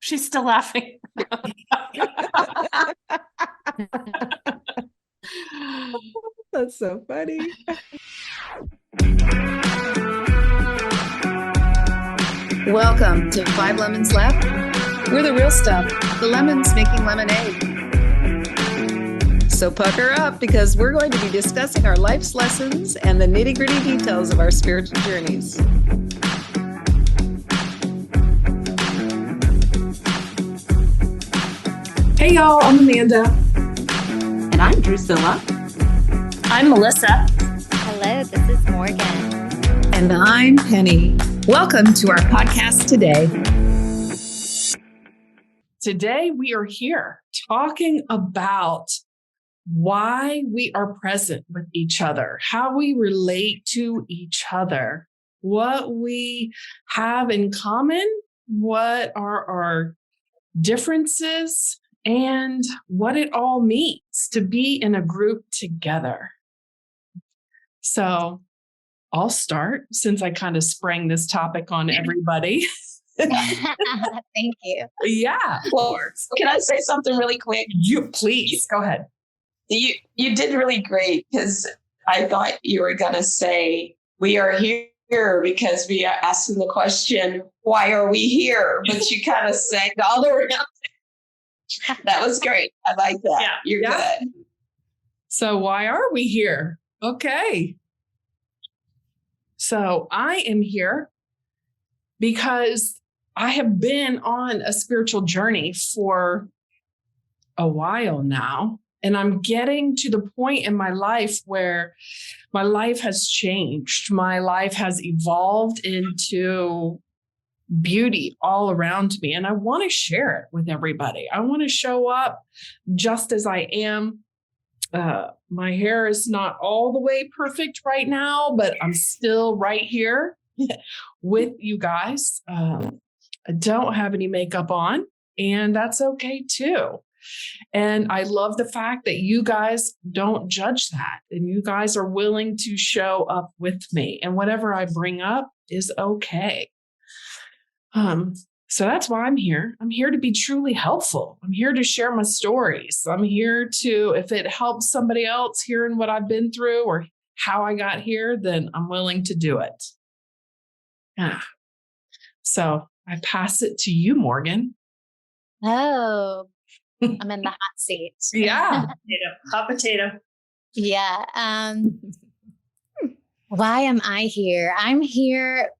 She's still laughing. That's so funny. Welcome to 5 Lemons Left. We're the real stuff, the lemons making lemonade. So pucker up, because we're going to be discussing our life's lessons and the nitty-gritty details of our spiritual journeys. Hey y'all, I'm Amanda. And I'm Drusilla. I'm Melissa. Hello, this is Morgan. And I'm Penny. Welcome to our podcast today. Today we are here talking about why we are present with each other, how we relate to each other, what we have in common, what are our differences, and what it all means to be in a group together. So I'll start, since I kind of sprang this topic on everybody. Thank you. Yeah. Well, can I say something really quick? You please go ahead. You did really great, because I thought you were going to say we are here because we are asking the question, why are we here? But you kind of sang all around. That was great. I like that. Yeah. You're good. So why are we here? Okay. So I am here because I have been on a spiritual journey for a while now. And I'm getting to the point in my life where my life has changed. My life has evolved into beauty all around me. And I want to share it with everybody. I want to show up just as I am. My hair is not all the way perfect right now, but I'm still right here with you guys. I don't have any makeup on, and that's okay too. And I love the fact that you guys don't judge that, and you guys are willing to show up with me, and whatever I bring up is okay. So that's why I'm here. I'm here to be truly helpful. I'm here to share my stories. I'm here to, if it helps somebody else hearing what I've been through or how I got here, then I'm willing to do it. So I pass it to you, Morgan. Oh, I'm in the hot seat. Yeah. Hot potato. Yeah. Why am I here? I'm here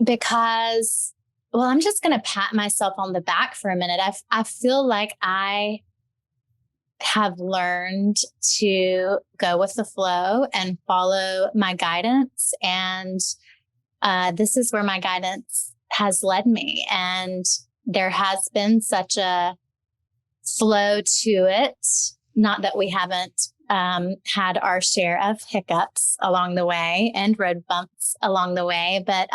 because, well, I'm just going to pat myself on the back for a minute. I feel like I have learned to go with the flow and follow my guidance. And this is where my guidance has led me. And there has been such a flow to it. Not that we haven't had our share of hiccups along the way and road bumps along the way, but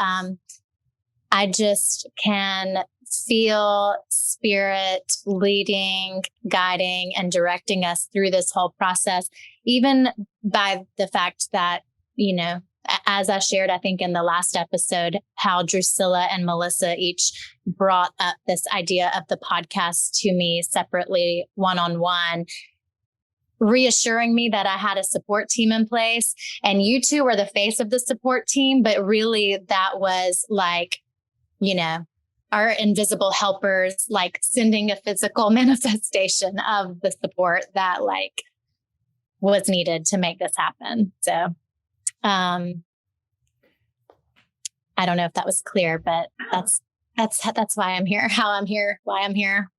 I just can feel spirit leading, guiding, and directing us through this whole process, even by the fact that, you know, as I shared, I think in the last episode, how Drusilla and Melissa each brought up this idea of the podcast to me separately, one-on-one, reassuring me that I had a support team in place. And you two were the face of the support team, but really that was like, you know, our invisible helpers, like sending a physical manifestation of the support that like was needed to make this happen. So, I don't know if that was clear, but that's why I'm here, how I'm here, why I'm here.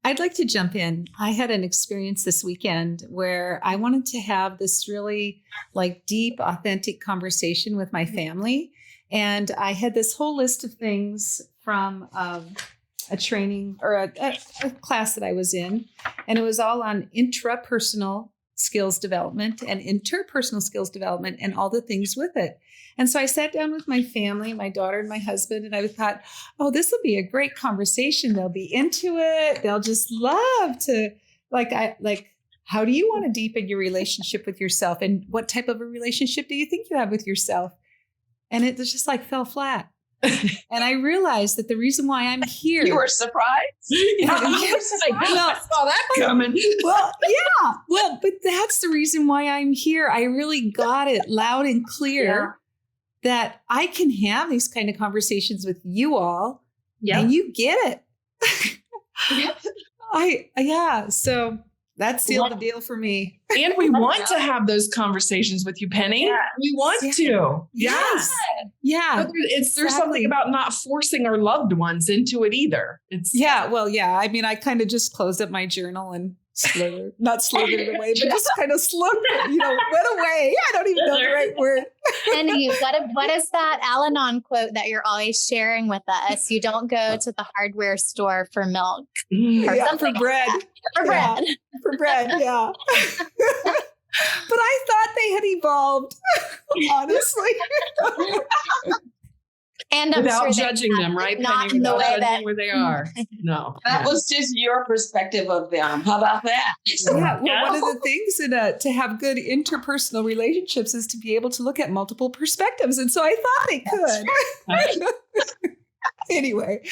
I'd like to jump in. I had an experience this weekend where I wanted to have this really like deep, authentic conversation with my family. And I had this whole list of things from a training or a class that I was in. And it was all on intrapersonal skills development and interpersonal skills development and all the things with it. And so I sat down with my family, my daughter and my husband, and I thought, oh, this will be a great conversation. They'll be into it. They'll just love to how do you want to deepen your relationship with yourself? And what type of a relationship do you think you have with yourself? And it just like fell flat. And I realized that the reason why I'm here. You were surprised? Yeah, I was like, I saw that coming. Well, yeah. Well, but that's the reason why I'm here. I really got it loud and clear that I can have these kind of conversations with you all, and you get it. So that sealed the deal for me. And we want to have those conversations with you, Penny. Yeah. We want to. Yes. Yeah. But there's something about not forcing our loved ones into it either. I mean, I kind of just closed up my journal and not slithered it away, but just kind of went away. I don't even know the right word. And what is that Al-Anon quote that you're always sharing with us? You don't go to the hardware store for milk. For bread. For bread. For bread, yeah. But I thought they had evolved, honestly. And I'm without sure judging them, right, not Penny? in the Without way judging that where they are. No. That was just your perspective of them. How about that? Yeah, well, one of the things to have good interpersonal relationships is to be able to look at multiple perspectives. And so I thought it could. Anyway,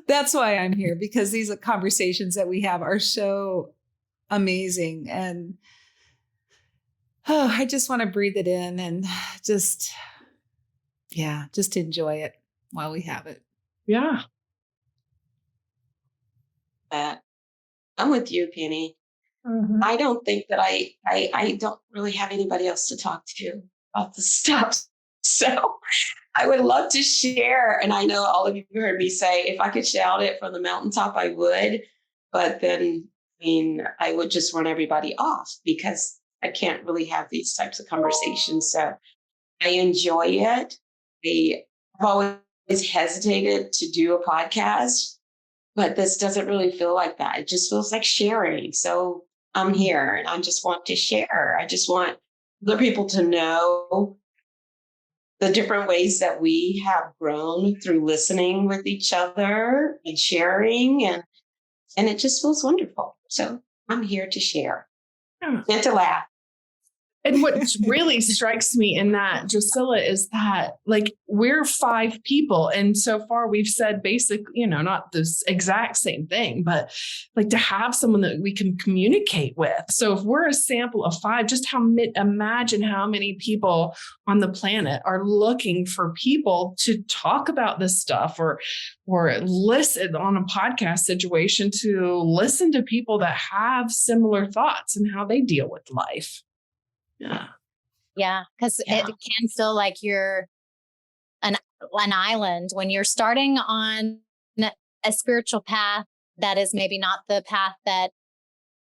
that's why I'm here, because these conversations that we have are so amazing. And I just want to breathe it in and just enjoy it while we have it. Yeah. I'm with you, Penny. Mhm. I don't think that I don't really have anybody else to talk to about this stuff. So I would love to share. And I know all of you heard me say, if I could shout it from the mountaintop, I would. But then, I would just run everybody off because I can't really have these types of conversations. So I enjoy it. I've always hesitated to do a podcast, but this doesn't really feel like that. It just feels like sharing. So I'm here and I just want to share. I just want other people to know the different ways that we have grown through listening with each other and sharing. And it just feels wonderful. So I'm here to share and to laugh. And what really strikes me in that, Drusilla, is that we're 5 people. And so far we've said basically, not this exact same thing, but to have someone that we can communicate with. So if we're a sample of 5, just imagine how many people on the planet are looking for people to talk about this stuff or listen on a podcast situation, to listen to people that have similar thoughts and how they deal with life. Yeah, because it can feel like you're an island when you're starting on a spiritual path that is maybe not the path that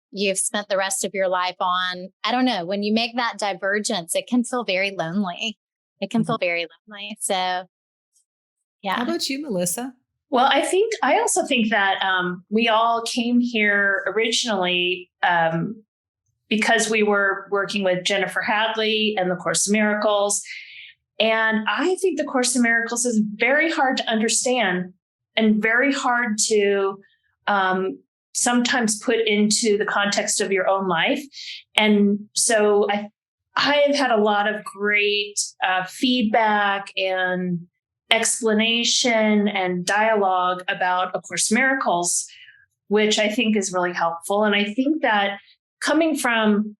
you've spent the rest of your life on. I don't know. When you make that divergence, it can feel very lonely. So, yeah. How about you, Melissa? Well, I also think that we all came here originally because we were working with Jennifer Hadley and the Course in Miracles. And I think the Course in Miracles is very hard to understand and very hard to sometimes put into the context of your own life. And so I have had a lot of great feedback and explanation and dialogue about A Course in Miracles, which I think is really helpful. And I think that coming from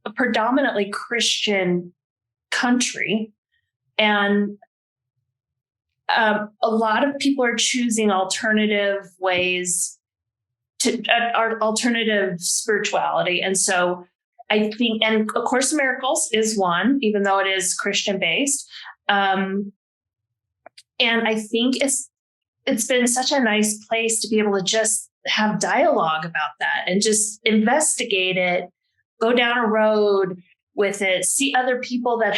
a predominantly Christian country, and a lot of people are choosing alternative ways to alternative spirituality. And so I think, and A Course in Miracles is one, even though it is Christian based. And I think it's been such a nice place to be able to just have dialogue about that and just investigate it, go down a road with it, see other people that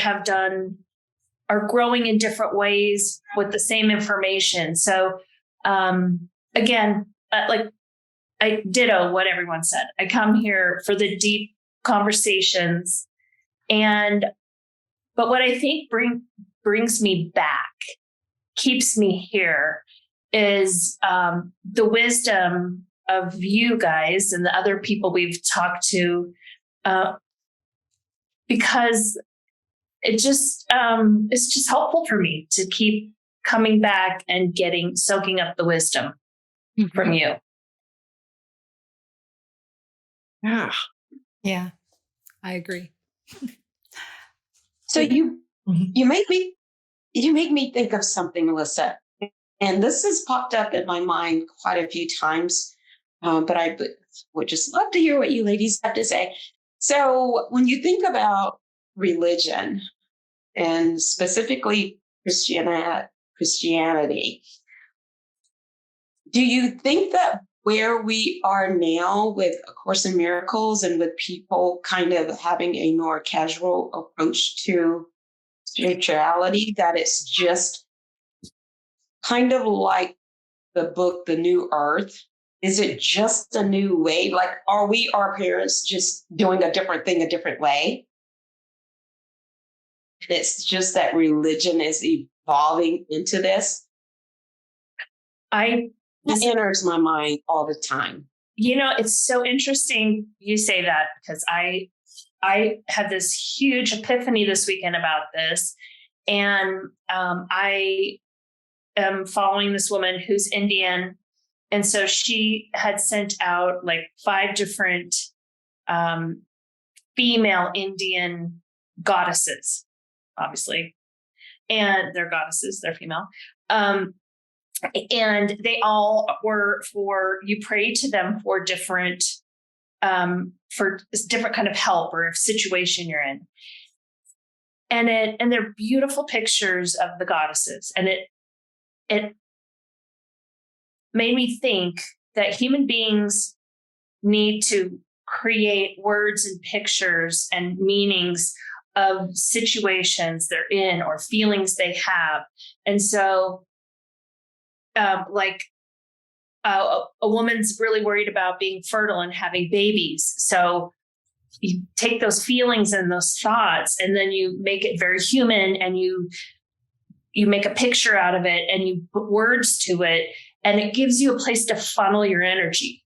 are growing in different ways with the same information. So again, I ditto what everyone said. I come here for the deep conversations, but what I think brings me back, keeps me here, is the wisdom of you guys and the other people we've talked to, because it's just helpful for me to keep coming back and soaking up the wisdom from you. Yeah. Yeah, I agree. So you make me think of something, Melissa, and this has popped up in my mind quite a few times. But I would just love to hear what you ladies have to say. So when you think about religion and specifically Christianity, do you think that where we are now with A Course in Miracles and with people kind of having a more casual approach to spirituality, that it's just kind of like the book, The New Earth? Is it just a new way? Like, are we, our parents, just doing a different thing a different way? And it's just that religion is evolving into this. This enters my mind all the time. It's so interesting you say that, because I had this huge epiphany this weekend about this. And I am following this woman who's Indian. And so she had sent out like 5 different female Indian goddesses, obviously. And they're goddesses, they're female. And they all were you pray to them for different kind of help or situation you're in. And they're beautiful pictures of the goddesses. And it made me think that human beings need to create words and pictures and meanings of situations they're in or feelings they have. And so a woman's really worried about being fertile and having babies. So you take those feelings and those thoughts, and then you make it very human, and you make a picture out of it, and you put words to it, and it gives you a place to funnel your energy.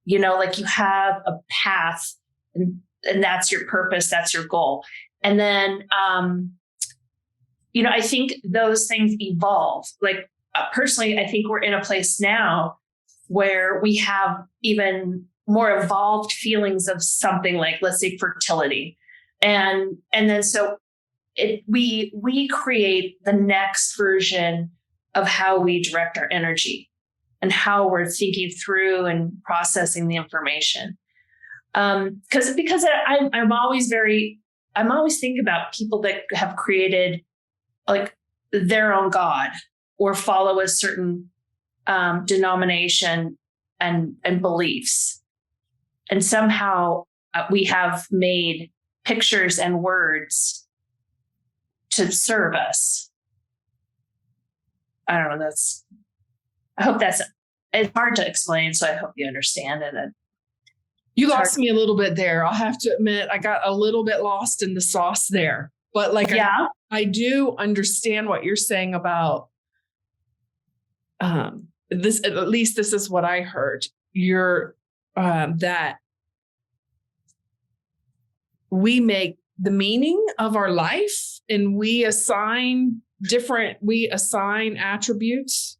Like you have a path, and that's your purpose, that's your goal. And then, I think those things evolve. Like personally, I think we're in a place now where we have even more evolved feelings of something like, let's say, fertility. And then so we create the next version of how we direct our energy and how we're thinking through and processing the information. Because I'm always thinking about people that have created like their own God or follow a certain denomination and beliefs. And somehow we have made pictures and words to serve us. I don't know. It's hard to explain. So I hope you understand it. You lost me a little bit there. I'll have to admit, I got a little bit lost in the sauce there. But I do understand what you're saying about this. At least this is what I heard. That we make the meaning of our life, and we assign attributes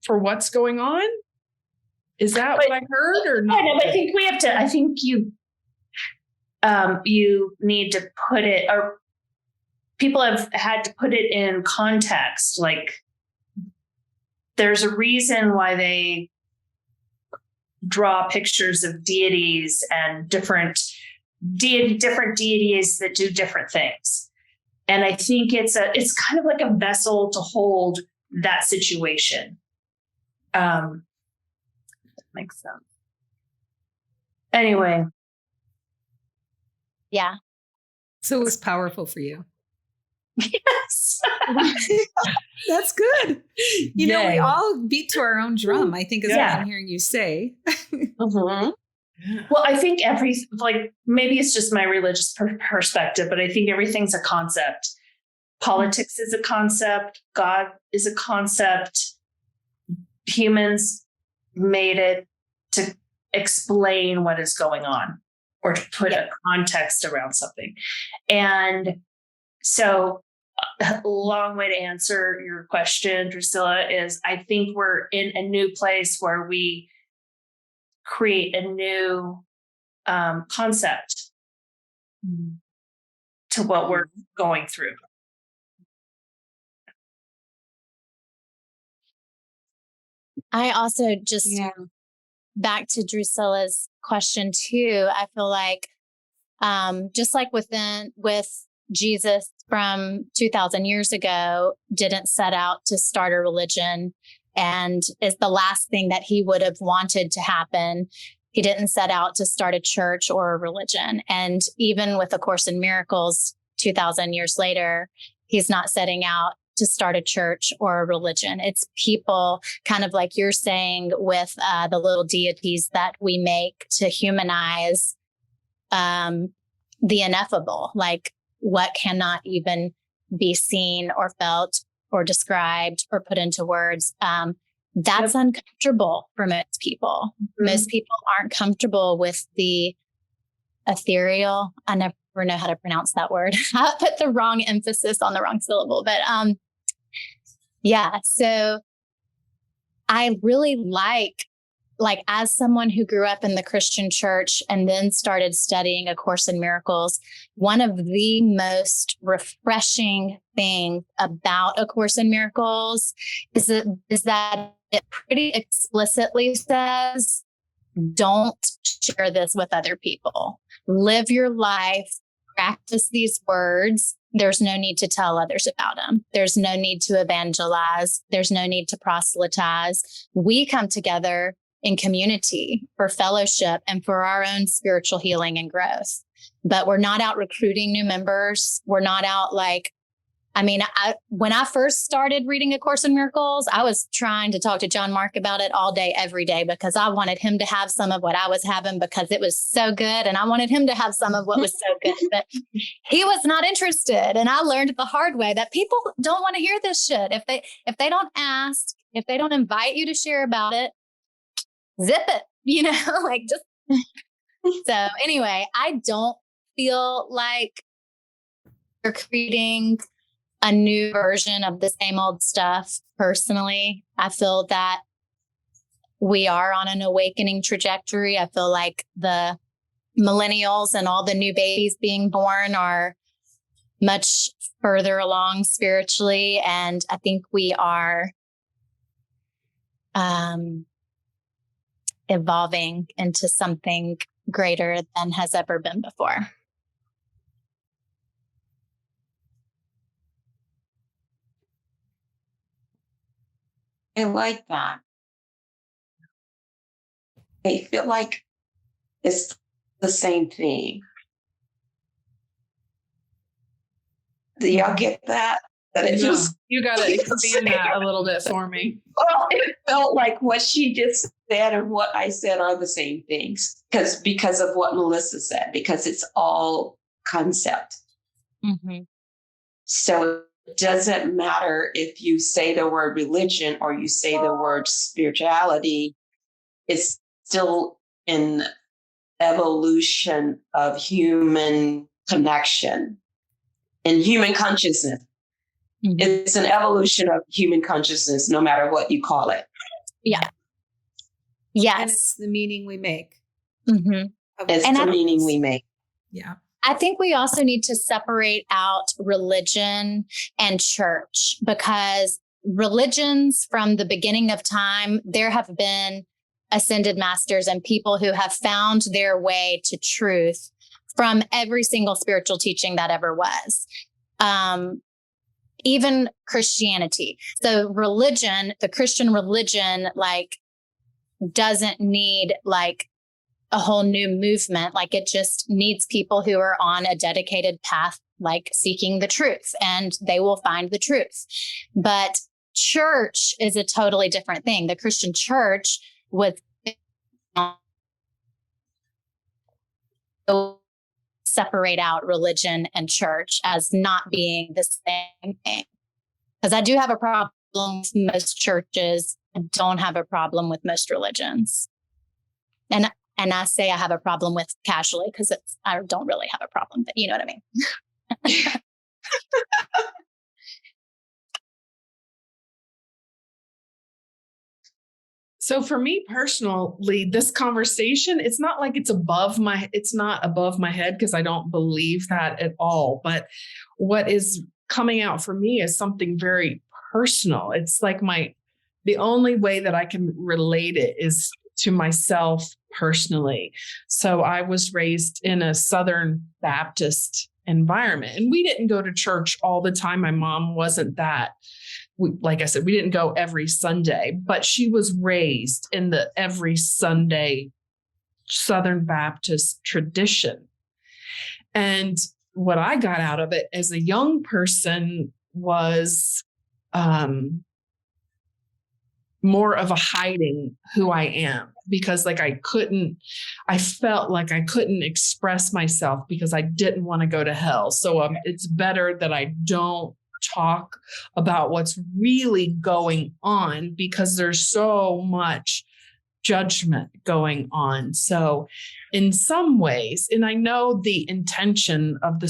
for what's going on. Is that what I heard or not? I think we have to, I think you need to put it, or people have had to put it in context. Like there's a reason why they draw pictures of deities and different deities that do different things. And I think it's kind of like a vessel to hold that situation. Makes sense. Anyway. Yeah. So it was powerful for you. Yes. That's good. We all beat to our own drum, I think is what I'm hearing you say. Mm-hmm. Well, I think maybe it's just my religious perspective, but I think everything's a concept. Politics is a concept. God is a concept. Humans made it to explain what is going on or to put a context around something. And so long way to answer your question, Drusilla, is I think we're in a new place where we create a new concept to what we're going through. I also just back to Drusilla's question too. I feel like just like with Jesus from 2,000 years ago didn't set out to start a religion and is the last thing that he would have wanted to happen. He didn't set out to start a church or a religion. And even with A Course in Miracles 2,000 years later, he's not setting out to start a church or a religion. It's people, kind of like you're saying with the little deities that we make to humanize the ineffable, like what cannot even be seen or felt or described or put into words. That's uncomfortable for most people. Mm-hmm. Most people aren't comfortable with the ethereal. I never know how to pronounce that word. I put the wrong emphasis on the wrong syllable, but yeah. So I really like as someone who grew up in the Christian church and then started studying A Course in Miracles, one of the most refreshing things about A Course in Miracles is that it pretty explicitly says, don't share this with other people. Live your life, practice these words. There's no need to tell others about them. There's no need to evangelize. There's no need to proselytize. We come together in community for fellowship and for our own spiritual healing and growth. But we're not out recruiting new members. We're not out when I first started reading A Course in Miracles, I was trying to talk to John Mark about it all day, every day, because I wanted him to have some of what I was having because it was so good. And I wanted him to have some of what was so good, but he was not interested. And I learned the hard way that people don't want to hear this shit. If they don't ask, if they don't invite you to share about it, zip it, So anyway, I don't feel like you're creating a new version of the same old stuff. Personally, I feel that we are on an awakening trajectory. I feel like the millennials and all the new babies being born are much further along spiritually. And I think we are evolving into something greater than has ever been before. I like that. I feel like it's the same thing. Do y'all get that? That it just you got to expand that a little bit for me. Well, it felt like what she just said and what I said are the same things because of what Melissa said, because it's all concept. Mm-hmm. So it doesn't matter if you say the word religion or you say the word spirituality, it's still an evolution of human connection and human consciousness. Mm-hmm. It's an evolution of human consciousness, no matter what you call it. Yeah. Yes. And it's the meaning we make. Mm-hmm. It's the meaning we make. Yeah. I think we also need to separate out religion and church, because religions from the beginning of time, there have been ascended masters and people who have found their way to truth from every single spiritual teaching that ever was. Even Christianity. So religion, the Christian religion, doesn't need a whole new movement. It just needs people who are on a dedicated path, seeking the truth, and they will find the truth. But church is a totally different thing. The Christian church was separate out religion and church as not being the same thing. Because I do have a problem with most churches. I don't have a problem with most religions. And I say I have a problem with casually because I don't really have a problem, but you know what I mean? So for me personally, this conversation, it's not like it's above my head, because I don't believe that at all. But what is coming out for me is something very personal. It's like the only way that I can relate it is to myself personally. So I was raised in a Southern Baptist environment, and we didn't go to church all the time. My mom wasn't that. Like I said, we didn't go every Sunday, but she was raised in the every Sunday Southern Baptist tradition. And what I got out of it as a young person was more of a hiding who I am, because I felt like I couldn't express myself because I didn't want to go to hell. So it's better that I don't talk about what's really going on, because there's so much judgment going on. So in some ways, and I know the intention of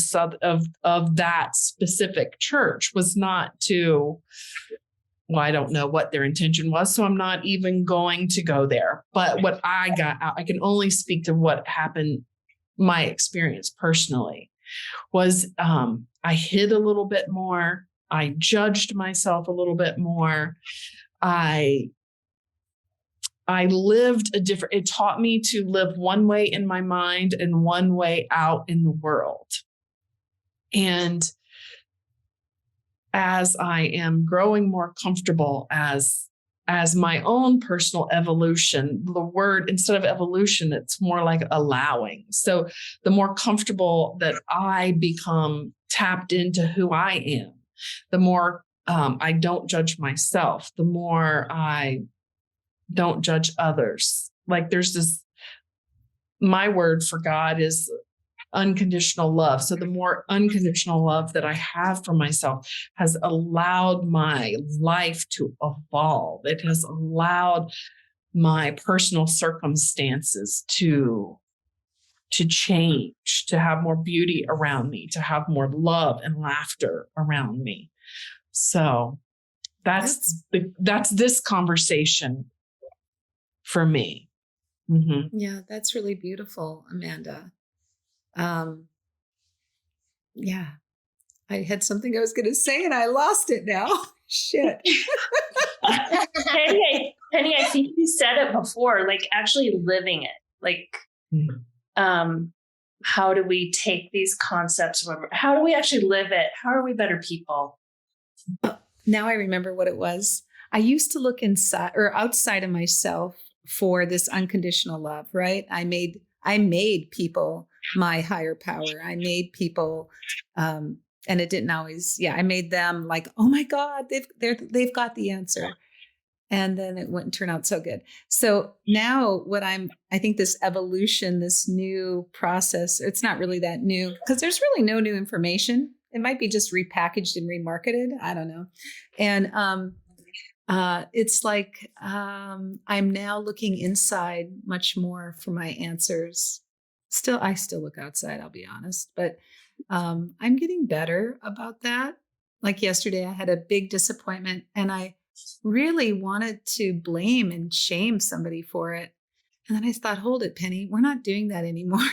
of that specific church was not to, well, I don't know what their intention was, so I'm not even going to go there. But what I got out, I can only speak to what happened, my experience personally, was I hid a little bit more. I judged myself a little bit more. I lived it taught me to live one way in my mind and one way out in the world. And as I am growing more comfortable as my own personal evolution, the word, instead of evolution, it's more like allowing. So the more comfortable that I become tapped into who I am, the more I don't judge myself, the more I don't judge others. Like there's this, my word for God is unconditional love. So the more unconditional love that I have for myself has allowed my life to evolve. It has allowed my personal circumstances to change, to have more beauty around me, to have more love and laughter around me. So that's this conversation for me. Mm-hmm. Yeah, that's really beautiful, Amanda. Yeah, I had something I was going to say and I lost it now. Shit. Penny, I think you said it before, like actually living it. Like, how do we take these concepts? How do we actually live it? How are we better people? Now I remember what it was. I used to look inside or outside of myself for this unconditional love, right? I made people my higher power. I made people, and it didn't always, I made them like, oh my God, they've got the answer. And then it wouldn't turn out so good. So now I think this evolution, this new process, it's not really that new because there's really no new information. It might be just repackaged and remarketed. I don't know. And it's like I'm now looking inside much more for my answers. I still look outside, I'll be honest, but I'm getting better about that. Like yesterday, I had a big disappointment and I really wanted to blame and shame somebody for it. And then I thought, hold it, Penny, we're not doing that anymore.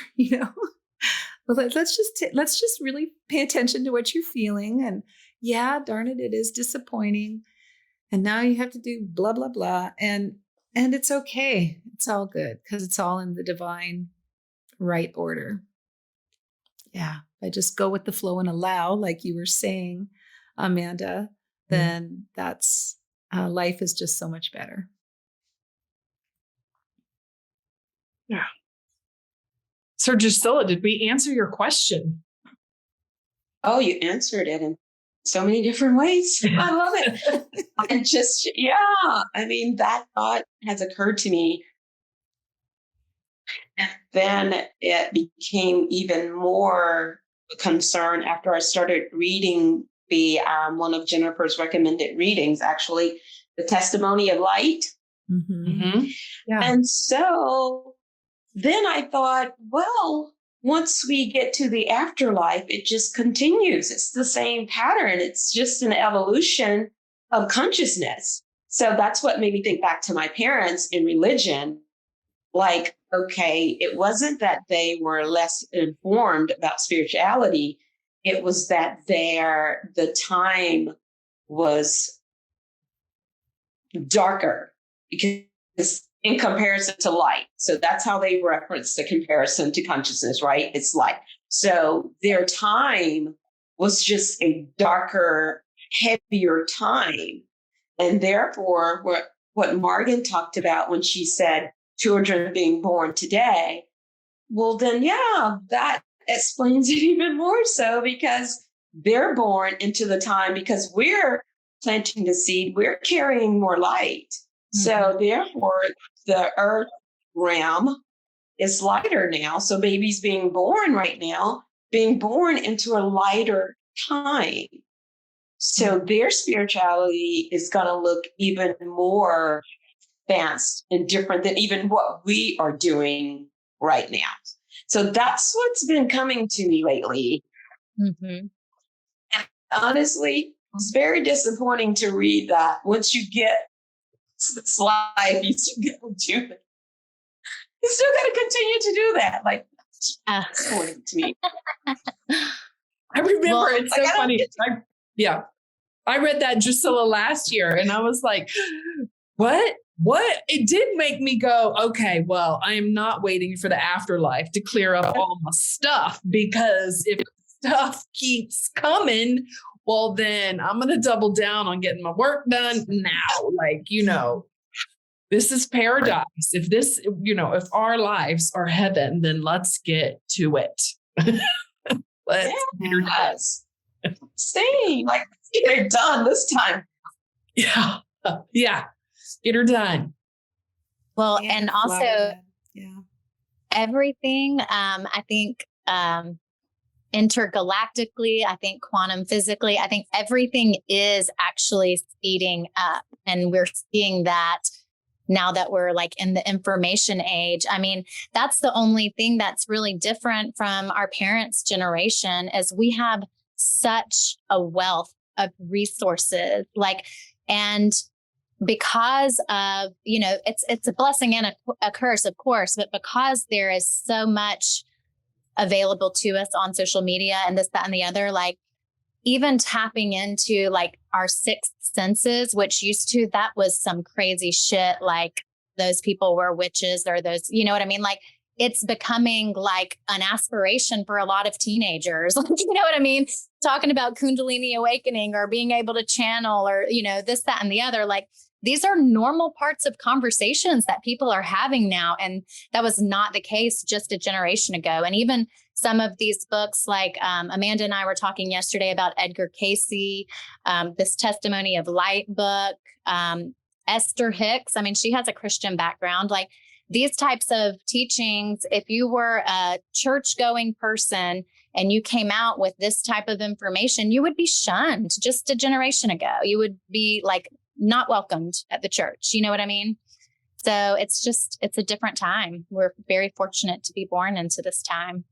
Well, let's just really pay attention to what you're feeling. And yeah, darn it, it is disappointing. And now you have to do blah, blah, blah. And it's okay. It's all good because it's all in the divine right order. Yeah. I just go with the flow and allow, like you were saying, Amanda, then that's life is just so much better. Yeah. So Gisela, did we answer your question? Oh, you answered it in so many different ways. I love it. And just, I mean, that thought has occurred to me. And then it became even more a concern after I started reading the one of Jennifer's recommended readings, actually, The Testimony of Light. Mm-hmm. Mm-hmm. Yeah. And so then I thought, well, once we get to the afterlife, it just continues. It's the same pattern. It's just an evolution of consciousness. So that's what made me think back to my parents in religion. Like, okay, it wasn't that they were less informed about spirituality. It was that the time was darker because in comparison to light. So that's how they reference the comparison to consciousness, right? It's light. So their time was just a darker, heavier time. And therefore, what Morgan talked about when she said children being born today, well, then, yeah, that explains it even more so because they're born into the time because we're planting the seed, we're carrying more light. Mm-hmm. So therefore, the earth realm is lighter now. So babies being born right now, being born into a lighter time. So their spirituality is going to look even more advanced and different than even what we are doing right now. So that's what's been coming to me lately. Mm-hmm. And honestly, it's very disappointing to read that once you get to this life, you still got to do that. You still got to continue to do that. Like, it's disappointing to me. I remember it's so funny. I read that Drusilla last year and I was like, what? It did make me go, okay, well, I am not waiting for the afterlife to clear up all my stuff because if stuff keeps coming, well, then I'm going to double down on getting my work done now. Like, this is paradise. If this, if our lives are heaven, then let's get to it. Let's get her done. Same, like get her done this time. Yeah. Get her done. Well, and also everything, I think intergalactically, I think quantum physically, I think everything is actually speeding up. And we're seeing that now that we're like in the information age. I mean, that's the only thing that's really different from our parents' generation is we have such a wealth of resources, and because of, it's a blessing and a curse, of course, but because there is so much available to us on social media and this, that, and the other, like even tapping into like our sixth senses, which that was some crazy shit. Like those people were witches or those, you know what I mean? Like it's becoming like an aspiration for a lot of teenagers. You know what I mean? Talking about Kundalini awakening or being able to channel or, this, that, and the other, like these are normal parts of conversations that people are having now. And that was not the case just a generation ago. And even some of these books, like Amanda and I were talking yesterday about Edgar Cayce, this Testimony of Light book, Esther Hicks. I mean, she has a Christian background. Like these types of teachings, if you were a church-going person and you came out with this type of information, you would be shunned just a generation ago. You would be like not welcomed at the church. You know what I mean? So it's a different time. We're very fortunate to be born into this time.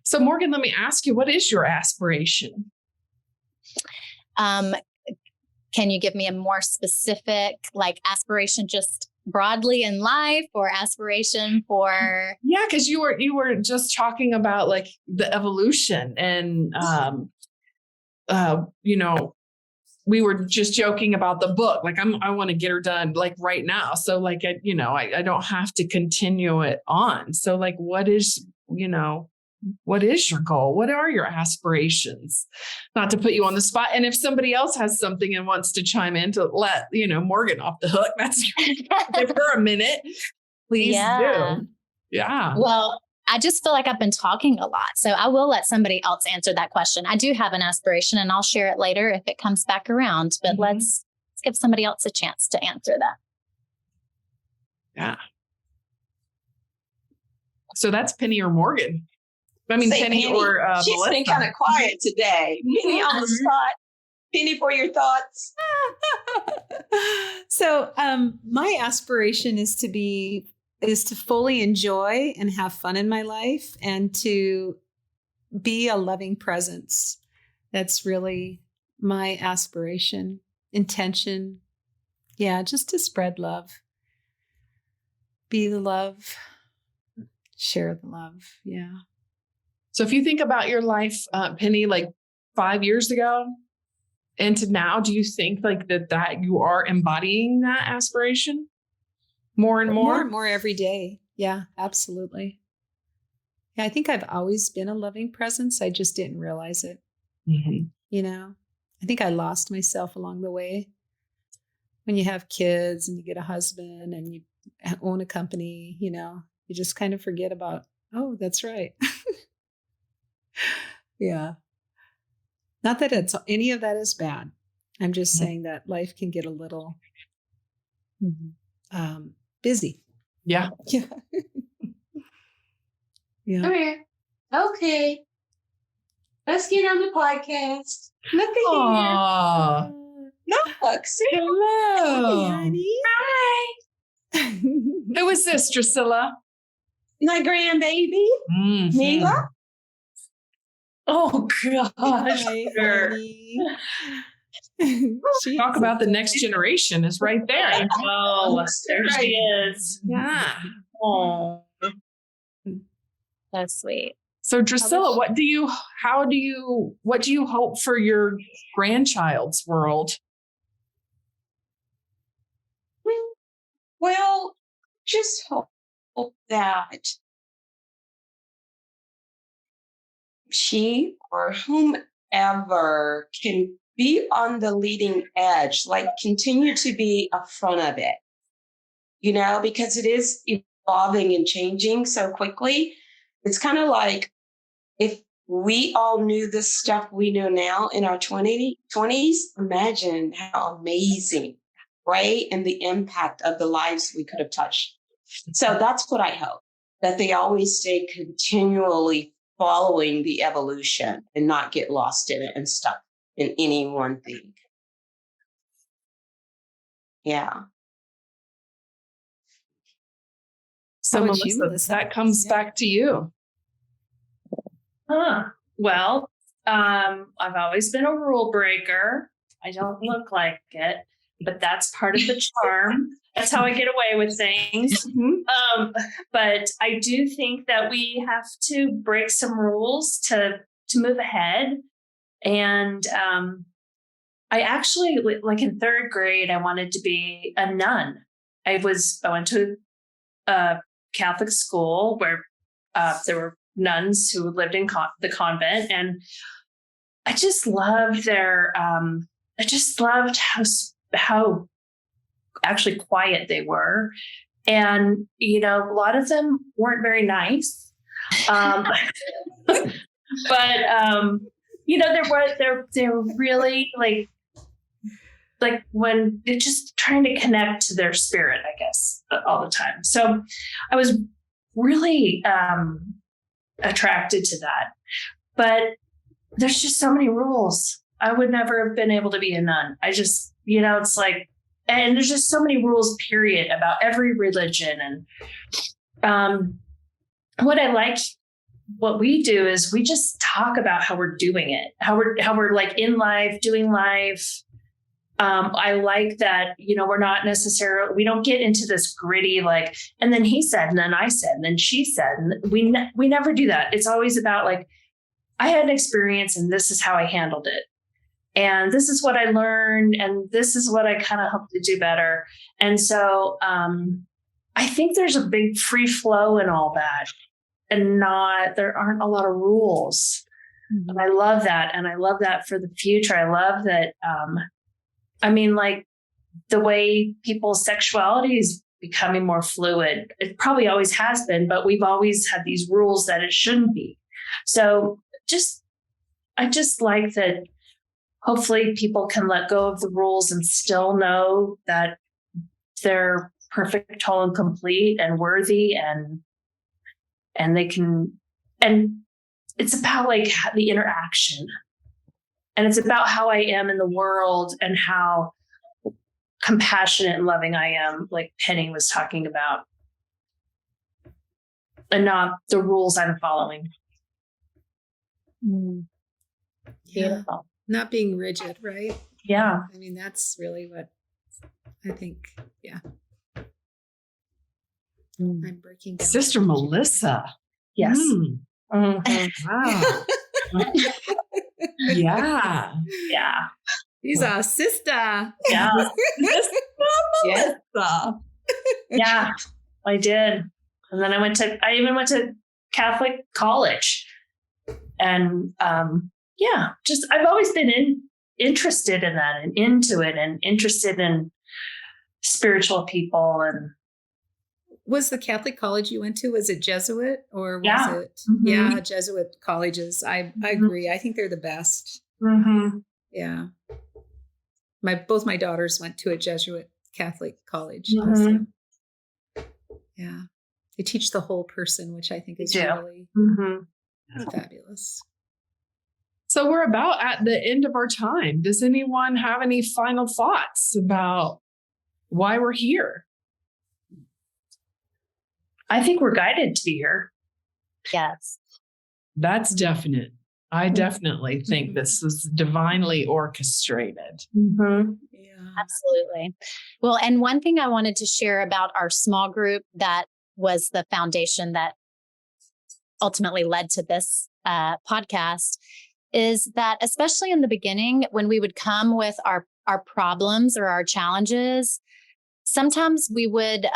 So Morgan, let me ask you, what is your aspiration? Can you give me a more specific, like aspiration just broadly in life or aspiration for? Yeah, because you were just talking about like the evolution and, we were just joking about the book. Like I want to get her done like right now. So like, I don't have to continue it on. So like, what is your goal? What are your aspirations? Not to put you on the spot. And if somebody else has something and wants to chime in to let, Morgan off the hook, that's give her a minute. Please do. Yeah. Well, I just feel like I've been talking a lot. So I will let somebody else answer that question. I do have an aspiration and I'll share it later if it comes back around, but let's give somebody else a chance to answer that. Yeah. So that's Penny or Morgan. I mean, Penny or she's Melissa. been kind of quiet today. Penny on the spot. Penny, for your thoughts. So my aspiration is to fully enjoy and have fun in my life and to be a loving presence. That's really my aspiration, intention. Yeah, just to spread love. Be the love. Share the love. Yeah. So if you think about your life, Penny, like 5 years ago and to now, do you think like that you are embodying that aspiration more and More more? and more every day. Yeah, absolutely. Yeah, I think I've always been a loving presence. I just didn't realize it. Mhm. You know, I think I lost myself along the way. When you have kids and you get a husband and you own a company, you know, you just kind of forget about, oh, that's right. Yeah. Not that it's any of that is bad. I'm just saying that life can get a little busy. Yeah. Yeah. Yeah. Okay. Let's get on the podcast. Look at Aw. here. Look, see? Hello. honey. Hi. Who is this, Drusilla? My grandbaby, Mhm. Mila. Oh gosh. Hi, Sure. honey. Talk about the next generation is right there. Oh, there she is. Yeah. Oh, So sweet. So Drusilla, what do you hope for your grandchild's world? Well, just hope that she or whomever can be on the leading edge, like continue to be up front of it, you know, because it is evolving and changing so quickly. It's kind of like if we all knew this stuff we know now in our 20s, imagine how amazing, right? And the impact of the lives we could have touched. So that's what I hope, that they always stay continually following the evolution and not get lost in it and stuck in any one thing. Yeah. So How about you, Melissa, Melissa? that comes back to you. well, I've always been a rule breaker. I don't look like it, but that's part of the charm. That's how I get away with things. But I do think that we have to break some rules to move ahead. And I actually, like in third grade, I wanted to be a nun. I went to a Catholic school where there were nuns who lived in the convent, and I just loved I just loved how actually quiet they were, and you know, a lot of them weren't very nice, but you know, they're really like when they're just trying to connect to their spirit, I guess, all the time. So I was really attracted to that. But there's just so many rules. I would never have been able to be a nun. I just, you know, it's like, and there's just so many rules, period, about every religion. And what we do is we just talk about how we're doing it, how we're like in life, doing life. I like that, you know, we don't get into this gritty, like, and then he said, and then I said, and then she said, and we never do that. It's always about like, I had an experience and this is how I handled it. And this is what I learned. And this is what I kind of hope to do better. And so I think there's a big free flow in all that, and there aren't a lot of rules. Mm-hmm. And I love that. And I love that for the future. I love that. I mean, like the way people's sexuality is becoming more fluid. It probably always has been, but we've always had these rules that it shouldn't be. So I just like that hopefully people can let go of the rules and still know that they're perfect, whole, and complete and worthy, and they can, and it's about like the interaction. And it's about how I am in the world and how compassionate and loving I am, like Penny was talking about, and not the rules I'm following. Beautiful. Not being rigid, right? Yeah. I mean, that's really what I think, yeah. I'm breaking down. Sister Melissa. Yes. Wow. Yeah. Yeah. She's a sister. Yeah. Yes. Yeah. I did. And then I even went to Catholic college. And I've always been interested in that and into it and interested in spiritual people. And was the Catholic college you went to, was it Jesuit or was it? Mm-hmm. Yeah, Jesuit colleges. I agree. I think they're the best. Mm-hmm. Yeah. Both my daughters went to a Jesuit Catholic college. Mm-hmm. Also. Yeah. They teach the whole person, which I think is really fabulous. So we're about at the end of our time. Does anyone have any final thoughts about why we're here? I think we're guided to be here. Yes. That's definite. I definitely think this was divinely orchestrated. Mm-hmm. Yeah. Absolutely. Well, and one thing I wanted to share about our small group that was the foundation that ultimately led to this podcast is that, especially in the beginning, when we would come with our problems or our challenges, sometimes we would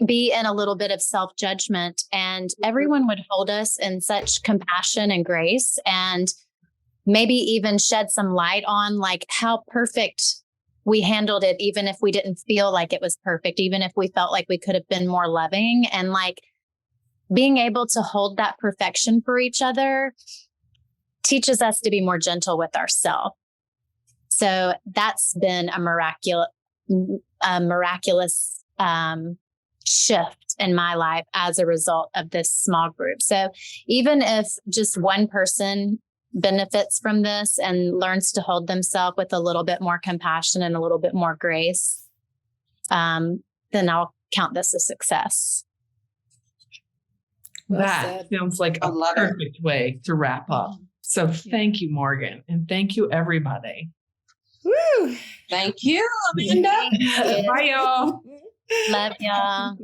be in a little bit of self-judgment, and everyone would hold us in such compassion and grace, and maybe even shed some light on like how perfect we handled it, even if we didn't feel like it was perfect, even if we felt like we could have been more loving, and like being able to hold that perfection for each other teaches us to be more gentle with ourselves. So that's been a miraculous shift in my life as a result of this small group. So even if just one person benefits from this and learns to hold themselves with a little bit more compassion and a little bit more grace, then I'll count this a success. Well That said. sounds like a perfect way to wrap up. So thank you, Morgan. And thank you, everybody. Woo! Thank you, Amanda. Thank you. Bye, y'all. Love y'all.